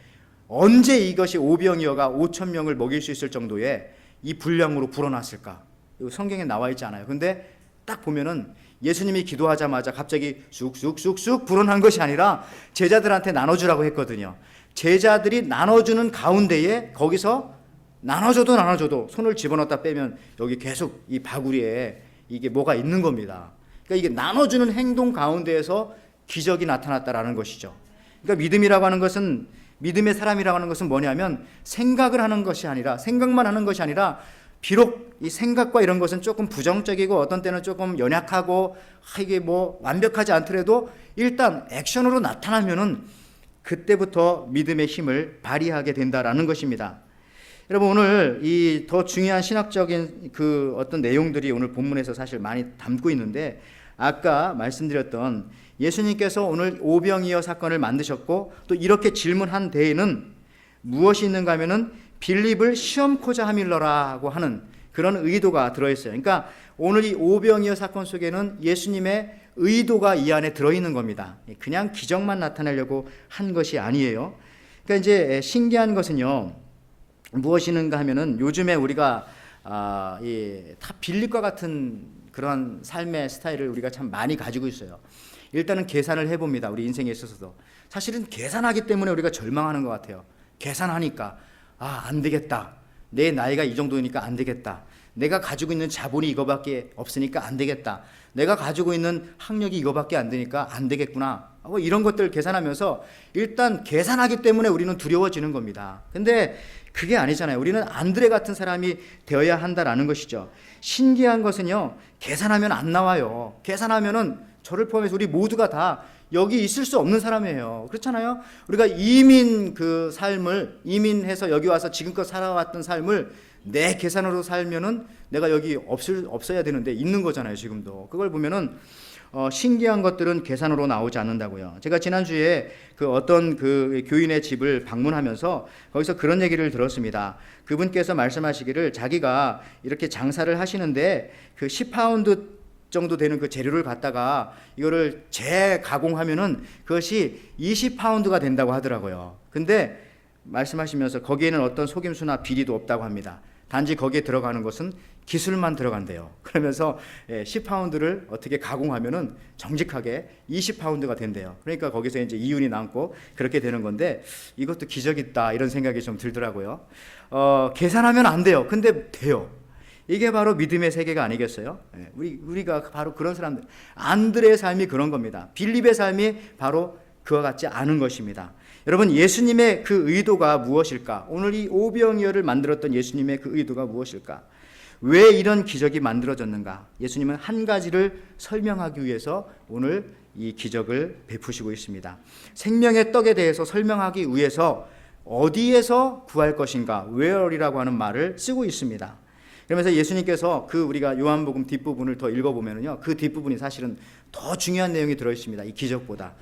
언제 이것이 오병이어가 5천 명을 먹일 수 있을 정도의 이 분량으로 불어났을까? 성경에 나와 있지 않아요. 근데 딱 보면은 예수님이 기도하자마자 갑자기 쑥쑥쑥쑥 불어난 것이 아니라 제자들한테 나눠주라고 했거든요. 제자들이 나눠주는 가운데에 거기서 나눠줘도 손을 집어넣었다 빼면 여기 계속 이 바구리에 이게 뭐가 있는 겁니다. 그러니까 이게 나눠주는 행동 가운데에서 기적이 나타났다라는 것이죠. 그러니까 믿음이라고 하는 것은, 믿음의 사람이라고 하는 것은 뭐냐면 생각을 하는 것이 아니라, 생각만 하는 것이 아니라, 비록 이 생각과 이런 것은 조금 부정적이고 어떤 때는 조금 연약하고 이게 뭐 완벽하지 않더라도 일단 액션으로 나타나면은 그때부터 믿음의 힘을 발휘하게 된다라는 것입니다. 여러분, 오늘 이 더 중요한 신학적인 그 어떤 내용들이 오늘 본문에서 사실 많이 담고 있는데, 아까 말씀드렸던 예수님께서 오늘 오병이어 사건을 만드셨고 또 이렇게 질문한 데에는 무엇이 있는가 하면은 빌립을 시험코자 함일러라고 하는 그런 의도가 들어있어요. 그러니까 오늘 이 오병이어 사건 속에는 예수님의 의도가 이 안에 들어있는 겁니다. 그냥 기적만 나타내려고 한 것이 아니에요. 그러니까 이제 신기한 것은요, 무엇이는가 하면은 요즘에 우리가 다 빌립과 같은 그런 삶의 스타일을 우리가 참 많이 가지고 있어요. 일단은 계산을 해봅니다. 우리 인생에 있어서도 사실은 계산하기 때문에 우리가 절망하는 것 같아요. 계산하니까 안 되겠다. 내 나이가 이 정도니까 안 되겠다. 내가 가지고 있는 자본이 이거밖에 없으니까 안 되겠다. 내가 가지고 있는 학력이 이거밖에 안 되니까 안 되겠구나. 이런 것들을 계산하면서 일단 계산하기 때문에 우리는 두려워지는 겁니다. 근데 그게 아니잖아요. 우리는 안드레 같은 사람이 되어야 한다라는 것이죠. 신기한 것은요, 계산하면 안 나와요. 계산하면은 저를 포함해서 우리 모두가 다 여기 있을 수 없는 사람이에요. 그렇잖아요. 우리가 이민해서 여기 와서 지금껏 살아왔던 삶을 내 계산으로 살면은 내가 여기 없어야 되는데 있는 거잖아요. 지금도. 그걸 보면은 신기한 것들은 계산으로 나오지 않는다고요. 제가 지난주에 그 어떤 그 교인의 집을 방문하면서 거기서 그런 얘기를 들었습니다. 그분께서 말씀하시기를 자기가 이렇게 장사를 하시는데 그 10파운드 정도 되는 그 재료를 갖다가 이거를 재가공하면은 그것이 20파운드가 된다고 하더라고요. 근데 말씀하시면서 거기에는 어떤 속임수나 비리도 없다고 합니다. 단지 거기에 들어가는 것은 기술만 들어간대요. 그러면서 10파운드를 어떻게 가공하면은 정직하게 20파운드가 된대요. 그러니까 거기서 이제 이윤이 남고 그렇게 되는 건데, 이것도 기적이다 이런 생각이 좀 들더라고요. 계산하면 안 돼요. 근데 돼요. 이게 바로 믿음의 세계가 아니겠어요? 우리가 바로 그런 사람들, 안드레의 삶이 그런 겁니다. 빌립의 삶이 바로 그와 같지 않은 것입니다. 여러분, 예수님의 그 의도가 무엇일까? 오늘 이 오병이어를 만들었던 예수님의 그 의도가 무엇일까? 왜 이런 기적이 만들어졌는가? 예수님은 한 가지를 설명하기 위해서 오늘 이 기적을 베푸시고 있습니다. 생명의 떡에 대해서 설명하기 위해서 어디에서 구할 것인가? where이라고 하는 말을 쓰고 있습니다. 그러면서 예수님께서 우리가 요한복음 뒷부분을 더 읽어보면요, 그 뒷부분이 사실은 더 중요한 내용이 들어있습니다. 이 기적보다.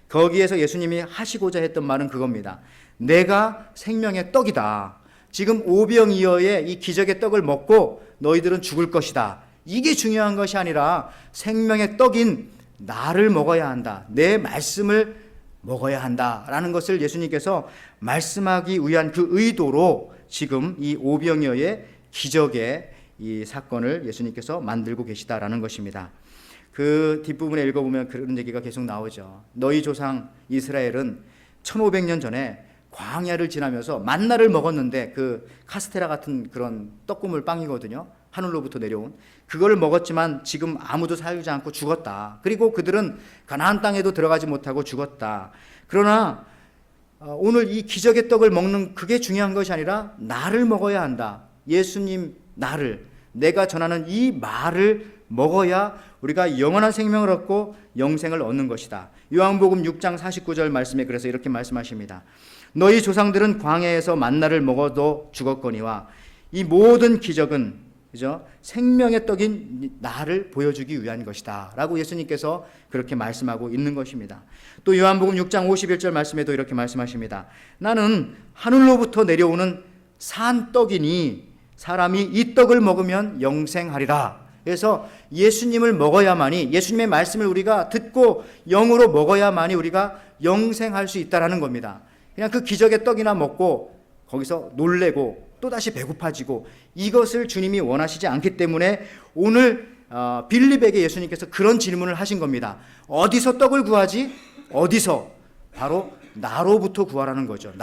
거기에서 예수님이 하시고자 했던 말은 그겁니다. 내가 생명의 떡이다. 지금 오병이어의 이 기적의 떡을 먹고 너희들은 죽을 것이다. 이게 중요한 것이 아니라 생명의 떡인 나를 먹어야 한다. 내 말씀을 먹어야 한다라는 것을 예수님께서 말씀하기 위한 그 의도로 지금 이 오병이어의 기적의 이 사건을 예수님께서 만들고 계시다라는 것입니다. 그 뒷부분에 읽어보면 그런 얘기가 계속 나오죠. 너희 조상 이스라엘은 1500년 전에 광야를 지나면서 만나를 먹었는데, 그 카스테라 같은 그런 떡고물 빵이거든요. 하늘로부터 내려온 그걸 먹었지만 지금 아무도 살지 않고 죽었다. 그리고 그들은 가나안 땅에도 들어가지 못하고 죽었다. 그러나 오늘 이 기적의 떡을 먹는 그게 중요한 것이 아니라 나를 먹어야 한다. 예수님 나를, 내가 전하는 이 말을 먹어야 우리가 영원한 생명을 얻고 영생을 얻는 것이다. 요한복음 6장 49절 말씀에 그래서 이렇게 말씀하십니다. 너희 조상들은 광야에서 만나를 먹어도 죽었거니와 이 모든 기적은, 그죠? 생명의 떡인 나를 보여주기 위한 것이다 라고 예수님께서 그렇게 말씀하고 있는 것입니다. 또 요한복음 6장 51절 말씀에도 이렇게 말씀하십니다. 나는 하늘로부터 내려오는 산 떡이니 사람이 이 떡을 먹으면 영생하리라. 그래서 예수님을 먹어야만이, 예수님의 말씀을 우리가 듣고 영으로 먹어야만이 우리가 영생할 수 있다라는 겁니다. 그냥 그 기적의 떡이나 먹고 거기서 놀래고 또다시 배고파지고 이것을 주님이 원하시지 않기 때문에 오늘 빌립에게 예수님께서 그런 질문을 하신 겁니다. 어디서 떡을 구하지? 어디서? 바로 나로부터 구하라는 거죠.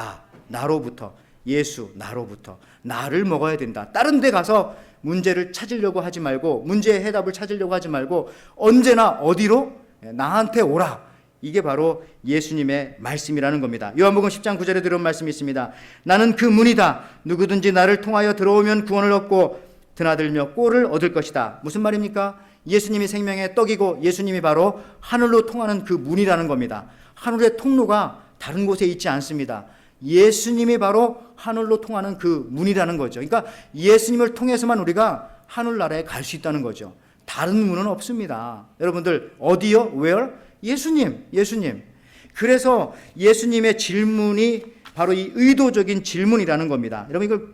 나로부터. 예수, 나로부터. 나를 먹어야 된다. 다른 데 가서 문제를 찾으려고 하지 말고, 문제의 해답을 찾으려고 하지 말고 언제나 어디로? 나한테 오라. 이게 바로 예수님의 말씀이라는 겁니다. 요한복음 10장 9절에 들어온 말씀이 있습니다. 나는 그 문이다. 누구든지 나를 통하여 들어오면 구원을 얻고 드나들며 꼴을 얻을 것이다. 무슨 말입니까? 예수님이 생명의 떡이고 예수님이 바로 하늘로 통하는 그 문이라는 겁니다. 하늘의 통로가 다른 곳에 있지 않습니다. 예수님이 바로 하늘로 통하는 그 문이라는 거죠. 그러니까 예수님을 통해서만 우리가 하늘나라에 갈 수 있다는 거죠. 다른 문은 없습니다. 여러분들 어디요? Where? 예수님. 그래서 예수님의 질문이 바로 이 의도적인 질문이라는 겁니다. 여러분 이걸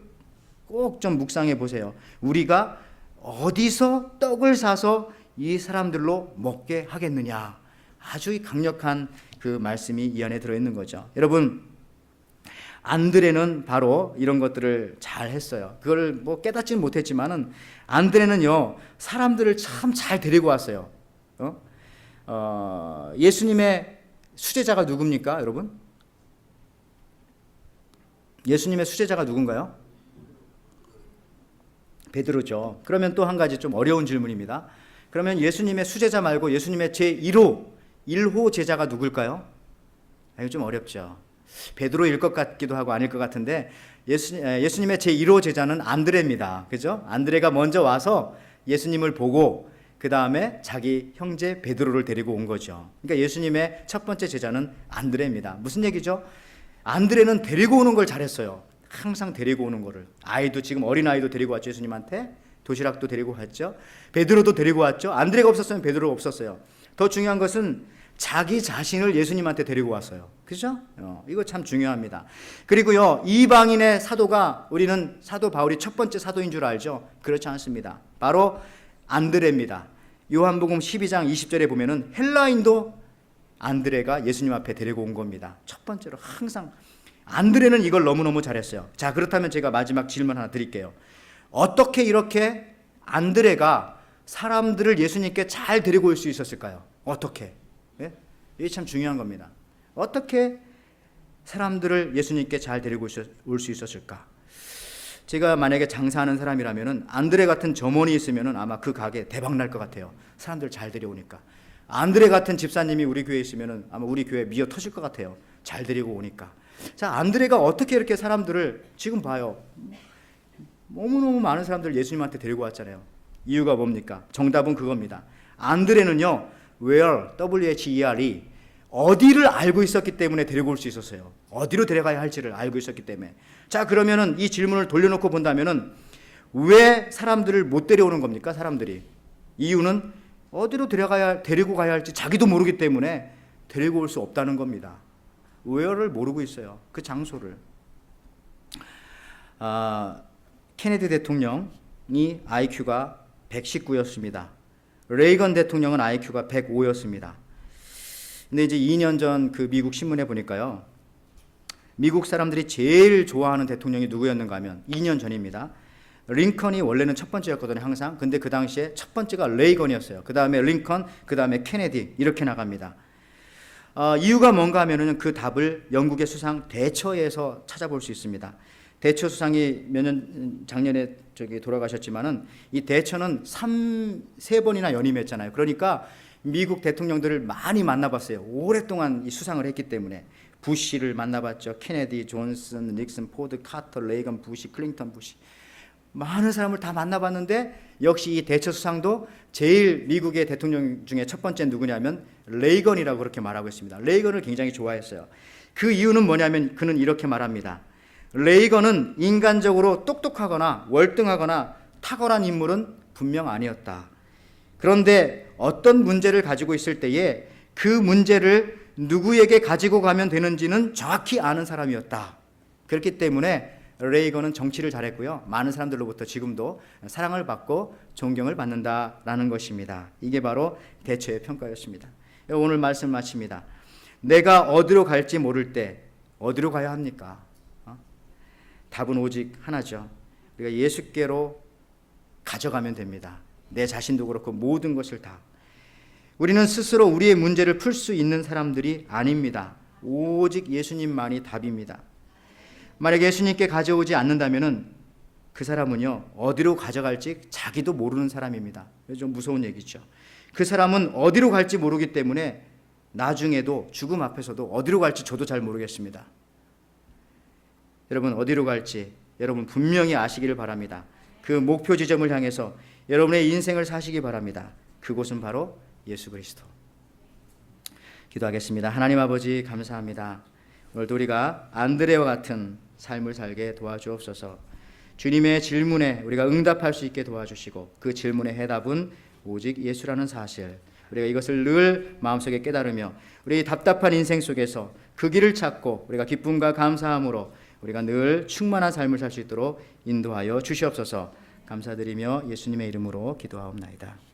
꼭 좀 묵상해 보세요. 우리가 어디서 떡을 사서 이 사람들로 먹게 하겠느냐. 아주 강력한 그 말씀이 이 안에 들어있는 거죠. 여러분 안드레는 바로 이런 것들을 잘 했어요. 그걸 뭐 깨닫지는 못했지만은 안드레는요 사람들을 참 잘 데리고 왔어요. 예수님의 수제자가 누굽니까, 여러분? 예수님의 수제자가 누군가요? 베드로죠. 그러면 또 한 가지 좀 어려운 질문입니다. 그러면 예수님의 수제자 말고 예수님의 제1호 제자가 누굴까요? 이거 좀 어렵죠. 베드로일 것 같기도 하고 아닐 것 같은데 예수님의 제1호 제자는 안드레입니다. 그죠? 안드레가 먼저 와서 예수님을 보고 그 다음에 자기 형제 베드로를 데리고 온 거죠. 그러니까 예수님의 첫 번째 제자는 안드레입니다. 무슨 얘기죠? 안드레는 데리고 오는 걸 잘했어요. 항상 데리고 오는 거를. 아이도 지금 어린아이도 데리고 왔죠. 예수님한테. 도시락도 데리고 왔죠. 베드로도 데리고 왔죠. 안드레가 없었으면 베드로가 없었어요. 더 중요한 것은 자기 자신을 예수님한테 데리고 왔어요. 그죠? 이거 참 중요합니다. 그리고요, 이방인의 사도가 우리는 사도 바울이 첫 번째 사도인 줄 알죠? 그렇지 않습니다. 바로 안드레입니다. 요한복음 12장 20절에 보면은 헬라인도 안드레가 예수님 앞에 데리고 온 겁니다. 첫 번째로 항상 안드레는 이걸 너무너무 잘했어요. 자, 그렇다면 제가 마지막 질문 하나 드릴게요. 어떻게 이렇게 안드레가 사람들을 예수님께 잘 데리고 올 수 있었을까요? 어떻게? 예? 이게 참 중요한 겁니다. 어떻게 사람들을 예수님께 잘 데리고 올 수 있었을까? 제가 만약에 장사하는 사람이라면 안드레 같은 점원이 있으면 아마 그 가게 대박 날 것 같아요. 사람들 잘 데려오니까. 안드레 같은 집사님이 우리 교회에 있으면 아마 우리 교회 미어 터질 것 같아요. 잘 데리고 오니까. 자, 안드레가 어떻게 이렇게 사람들을, 지금 봐요, 너무너무 많은 사람들을 예수님한테 데리고 왔잖아요. 이유가 뭡니까? 정답은 그겁니다. 안드레는요, where, W-H-E-R-E, 어디를 알고 있었기 때문에 데리고 올 수 있었어요. 어디로 데려가야 할지를 알고 있었기 때문에. 자, 그러면은 이 질문을 돌려놓고 본다면은 왜 사람들을 못 데려오는 겁니까? 사람들이. 이유는 어디로 데리고 가야 할지 자기도 모르기 때문에 데리고 올 수 없다는 겁니다. where를 모르고 있어요. 그 장소를. 케네디 대통령이 IQ가 119였습니다. 레이건 대통령은 IQ가 105였습니다. 근데 이제 2년 전 그 미국 신문에 보니까요, 미국 사람들이 제일 좋아하는 대통령이 누구였는가 하면 2년 전입니다. 링컨이 원래는 첫 번째였거든요, 항상. 근데 그 당시에 첫 번째가 레이건이었어요. 그 다음에 링컨, 그 다음에 케네디, 이렇게 나갑니다. 이유가 뭔가 하면은 그 답을 영국의 수상 대처에서 찾아볼 수 있습니다. 대처 수상이 작년에 돌아가셨지만은 이 대처는 3번이나 연임했잖아요. 그러니까 미국 대통령들을 많이 만나봤어요. 오랫동안 이 수상을 했기 때문에. 부시를 만나봤죠. 케네디, 존슨, 닉슨, 포드, 카터, 레이건, 부시, 클린턴, 부시. 많은 사람을 다 만나봤는데 역시 이 대처 수상도 제일 미국의 대통령 중에 첫 번째 누구냐면 레이건이라고 그렇게 말하고 있습니다. 레이건을 굉장히 좋아했어요. 그 이유는 뭐냐면 그는 이렇게 말합니다. 레이건은 인간적으로 똑똑하거나 월등하거나 탁월한 인물은 분명 아니었다. 그런데 어떤 문제를 가지고 있을 때에 그 문제를 누구에게 가지고 가면 되는지는 정확히 아는 사람이었다. 그렇기 때문에 레이건은 정치를 잘했고요. 많은 사람들로부터 지금도 사랑을 받고 존경을 받는다라는 것입니다. 이게 바로 대처의 평가였습니다. 오늘 말씀 마칩니다. 내가 어디로 갈지 모를 때 어디로 가야 합니까? 답은 오직 하나죠. 우리가 예수께로 가져가면 됩니다. 내 자신도 그렇고 모든 것을 다. 우리는 스스로 우리의 문제를 풀 수 있는 사람들이 아닙니다. 오직 예수님만이 답입니다. 만약 예수님께 가져오지 않는다면은 그 사람은요 어디로 가져갈지 자기도 모르는 사람입니다. 좀 무서운 얘기죠. 그 사람은 어디로 갈지 모르기 때문에 나중에도 죽음 앞에서도 어디로 갈지 저도 잘 모르겠습니다. 여러분 어디로 갈지 여러분 분명히 아시기를 바랍니다. 그 목표 지점을 향해서 여러분의 인생을 사시기 바랍니다. 그곳은 바로 예수 그리스도. 기도하겠습니다. 하나님 아버지 감사합니다. 오늘도 우리가 안드레와 같은 삶을 살게 도와주옵소서. 주님의 질문에 우리가 응답할 수 있게 도와주시고 그 질문의 해답은 오직 예수라는 사실, 우리가 이것을 늘 마음속에 깨달으며 우리 답답한 인생 속에서 그 길을 찾고 우리가 기쁨과 감사함으로 우리가 늘 충만한 삶을 살 수 있도록 인도하여 주시옵소서. 감사드리며 예수님의 이름으로 기도하옵나이다.